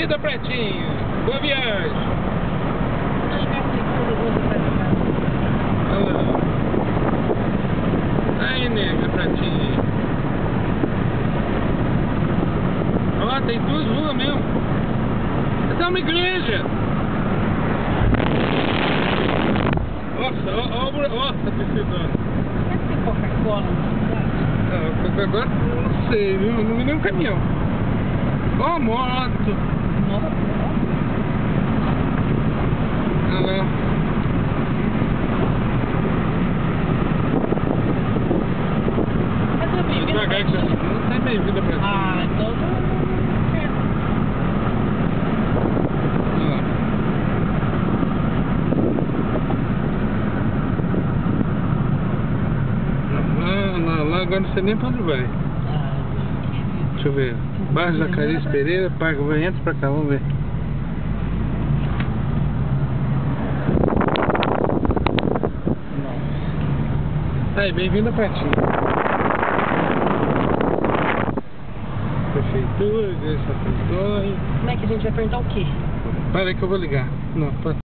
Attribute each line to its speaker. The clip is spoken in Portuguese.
Speaker 1: Bem-vindo, Pretinho! Boa viagem! Olha lá. Aí, nega, Pretinho. Olha lá, tem duas ruas mesmo. Essa é uma igreja! Nossa, ó, tá precisando.
Speaker 2: Deve ter Coca-Cola na cidade.
Speaker 1: Agora não sei, viu? Não vi nenhum caminhão. Ó, moto!
Speaker 2: Nossa,
Speaker 1: Olha lá.
Speaker 2: mas eu vi.
Speaker 1: Devagar que não tem bem-vinda pra cima.
Speaker 2: Ah, então não quero.
Speaker 1: Olha lá. Lá agora não sei nem pra onde vai. Deixa eu ver. Bairro Zacarias Pereira, entra pra cá, vamos ver. Aí, bem-vindo a Pretinho. Prefeitura, Igreja Santa Antônio.
Speaker 2: Como é que a gente vai perguntar o quê?
Speaker 1: Para aí que eu vou ligar. Não, pode.